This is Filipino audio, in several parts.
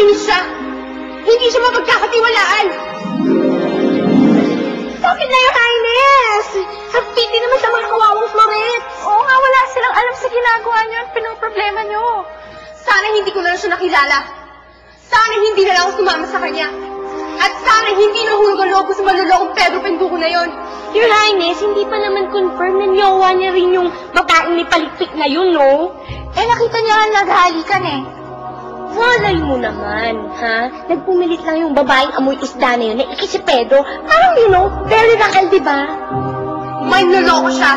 Nakakainis siya. Hindi siya mapagkakatiwalaan. Bakit na yung Highness? Ang piti naman sa mga kawawang Florette. Oo nga, wala silang alam sa ginagawa niyo at pinoproblema niyo. Sana hindi ko na lang siya nakilala. Sana hindi na lang ako sumama sa kanya. At sana hindi nahulog ang loob ko sa malulokong Pedro Penduko na yon. Your Highness, hindi pa naman confirm na niyowa niya rin yung babaeng ni Palikpik na yun, no? Eh, nakita niya nga naghahalikan eh. Walay mo naman, ha? Nagpumilit lang yung babaeng amoy isda na yun na iki si Pedro. Parang, you know, very rakal, di ba? Manloloko siya.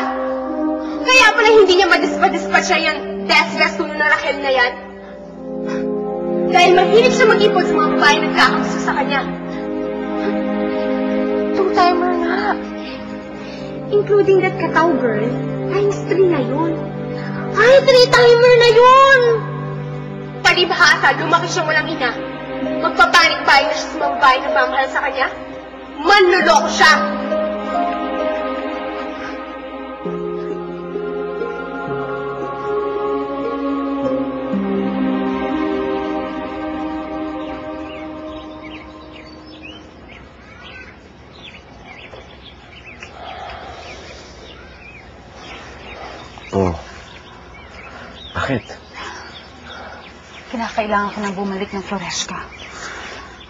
Kaya pala hindi niya madispa-dispa siya yung desgastuno na Raquel na yan. Dahil mahilig siya mag-ipon sa mga babae nagkakagusto sa kanya. Two-timer nga. Including that Kataw girl, times 3 na yun. Ay, 3-timer na yun! Palibhasa, lumaki siyang walang ina. Magpapanik-panik na siya sa mga babae na mamahal sa kanya. Manloloko siya! Oh. Bakit? Kinakailangan ko nang bumalik ng Floresca.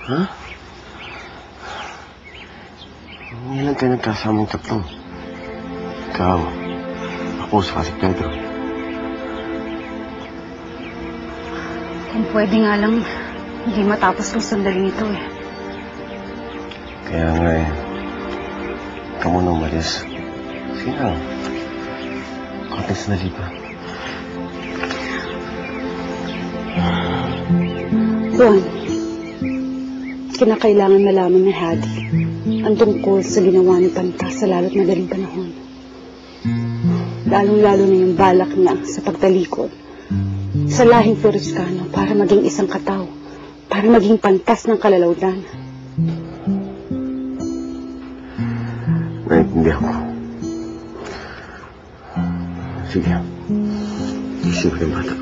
Ha? Hindi lang kayo nagkasamang tatlong. Ikaw, ako, saka si Pedro. Kung pwede nga lang, hindi matapos ng sandali nito eh. Kaya nga eh, ikaw muna umalis. Sino? Konting sandali pa. Juan, kinakailangan malaman ni Hadi ang tungkol sa ginawa ni Panta sa lalo't madaling panahon. Lalong-lalo na yung balak niya sa pagtalikod sa lahing Florescano para maging isang Kataw, para maging pantas ng kalalawdan. Naintindihan ko. Sige. Gising ko yung bata.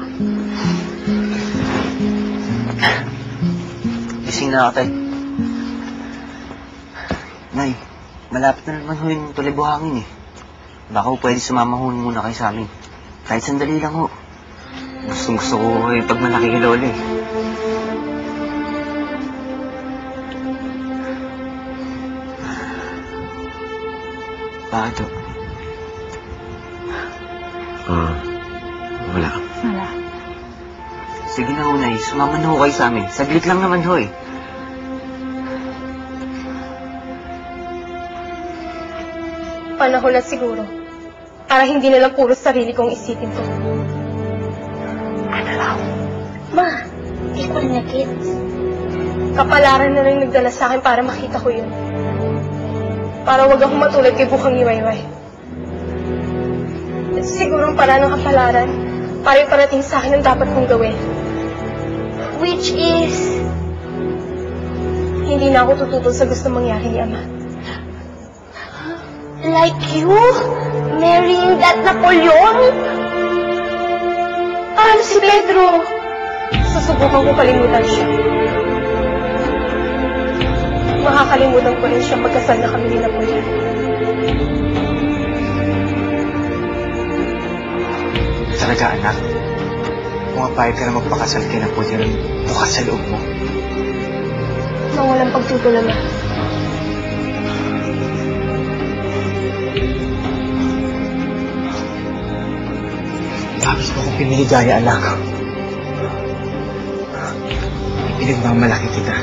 Gising na ako, tay. Nay, malapit na naman ho yung tuloy buhangin eh. Baka ho pwede sumama ho muna kayo sa amin. Kahit sandali lang ho. Gustong-gusto ko eh pag malaki kay Lola eh. Bakit ho? Wala. Wala. Sige na ho, Nay. Sumama na ho kayo sa amin. Saglit lang naman ho eh. Panahon na siguro. Para hindi na lang puro sarili kong isipin ko. Ano raw? Ma, di ko rin na-gets. Kapalaran na rin nagdala sa akin para makita ko yun. Para wag akong matulad kay Bukang Iwayway. Siguro ang para ng kapalaran para yung parating sa akin ang dapat kong gawin. Which is... Hindi na ako tututol sa gusto mangyari ni Ama. Like you? Marrying that Napoleon? Paano si Pedro? Susubukan ko kalimutan siya. Makakalimutan ko rin siya pagkasal na kami ni Napoleon. Talaga, anak. Pumapayag ka na magpakasal kay Napoleon bukas sa loob mo. Nang walang pagtutulala. Tapos mo kong piniligaya, anak. Pinagmamalaki kita.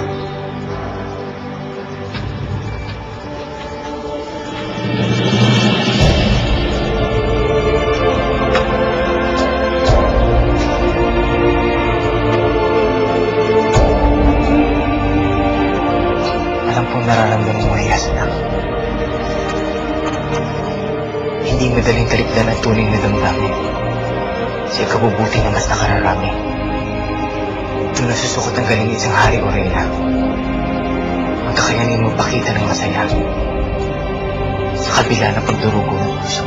Alam kong nararamdaman mo ay anak. Hindi madaling talikdan ang tunay na damdamin. Sa ikabubuti na mas nakararami. Doon nasusukot ang galing isang hari o reyna. Ang kakayanin mo pakita ng masaya. Sa kabila ng pagdurugo ng puso.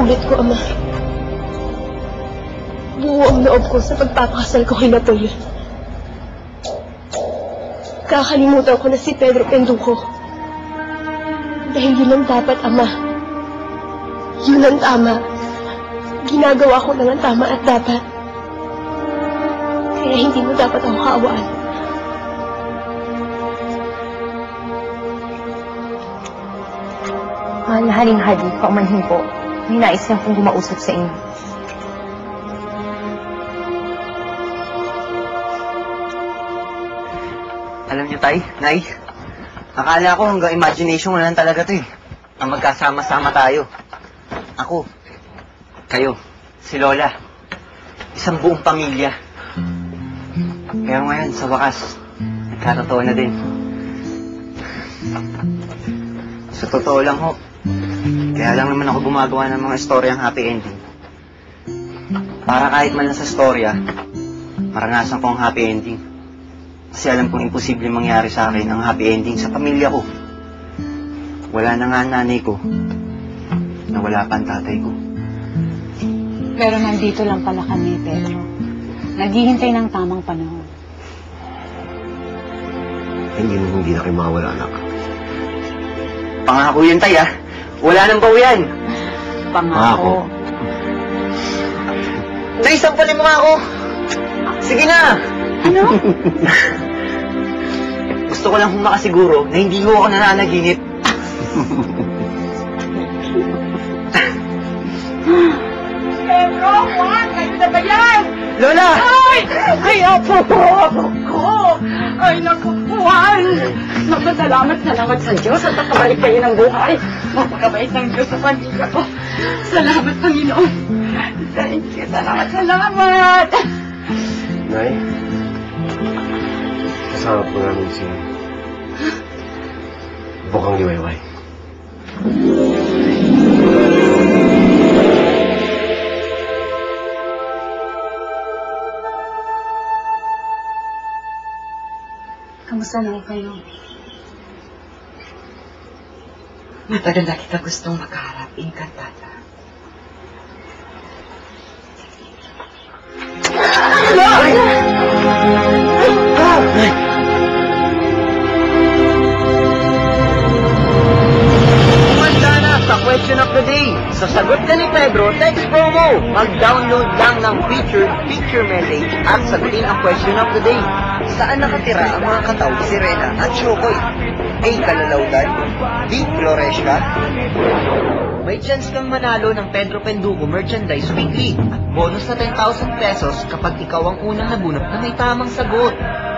Inuulit ko, Ama. Buo ang loob ko sa pagpapakasal ko kay Napoleon. Kakalimutan ko na si Pedro Penduko. Dahil yun ang dapat, Ama. Yun ang tama. Ginagawa ko lang ang tama at dapat. Kaya hindi mo dapat ako kaawaan. Mahal na Haring Hadi, paumanhin po. May nais lang kong gumausap sa inyo. Alam niyo, Tay, Nay, akala ko hanggang imagination mo lang talaga to eh. Ang magkasama-sama tayo. Ako, kayo, si Lola, isang buong pamilya. Pero ngayon, sa wakas, nagkatotoo na din. Sa totoo lang ho, kaya lang naman ako gumagawa ng mga istoryang happy ending. Para kahit man lang sa storya, maranasan ko ang happy ending. Kasi alam kong imposible mangyari sa akin ang happy ending sa pamilya ko. Wala na nga ang nanay ko, na wala pa ang tatay ko. Pero nandito lang pala kami, Pedro. Naghihintay ng tamang panahon. Hindi na kayo mawala, anak. Pangako yun, Tay, ah. Wala nang bawian. Pangako. Tay, sampalin mo nga ako. Sige na. Ano? Gusto ko lang makasiguro na hindi ko ako nananaginip. Pedro, Juan, kayo na ba yan? Lola! Ay, apo ko! Ay, naku, Juan! Naku, salamat sa Diyos at nakabalik kayo ng buhay. Mapagabait ng Diyos sa pamilya ko. Salamat, Panginoon. Thank you, salamat. Nay, kasama po namin si Bukang Liwayway. Kamusta na kayo? Matagal na kita gustong makaharap, Encantada. Kumanda na sa question of the day. Sa sagot na ni Pedro, text promo. Mag-download lang ng featured picture message at sagutin ang question of the day. Saan nakatira ang mga kataw, Sirena at Shokoy? A. Kalalaudan, B. Floresca. May chance kang manalo ng Pedro Penduko Merchandise Weekly at bonus na 10,000 pesos kapag ikaw ang unang nabunot na may tamang sagot.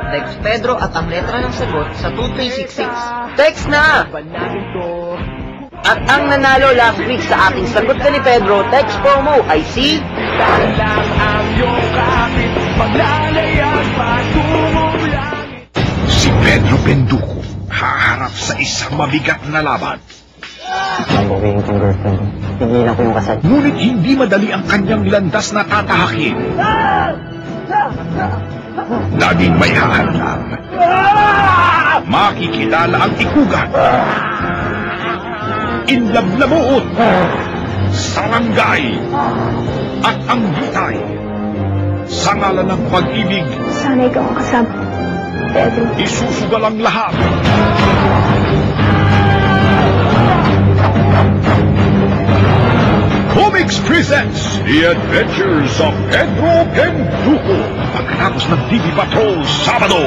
Text Pedro at ang letra ng sagot sa 2366. Text na! At ang nanalo last week sa ating sagot na ni Pedro, text promo ay si... Si Pedro Penduko haharap sa isang mabigat na laban. Pag-uwiin kong girlfriend, hindi lang ko yung kasal. Ngunit hindi madali ang kanyang landas na tatahakin. Laging may hahadlang. Makikilala ang ikugan. Inlablamuot. Sarangay. At ang bitay. Sa ngalan ng pag-ibig, Sana ikaw ang kasama, Pedro. isusugal ang lahat. Comics presents The Adventures of Pedro Penduko. Pagkatapos ng TV Patrol Sabado.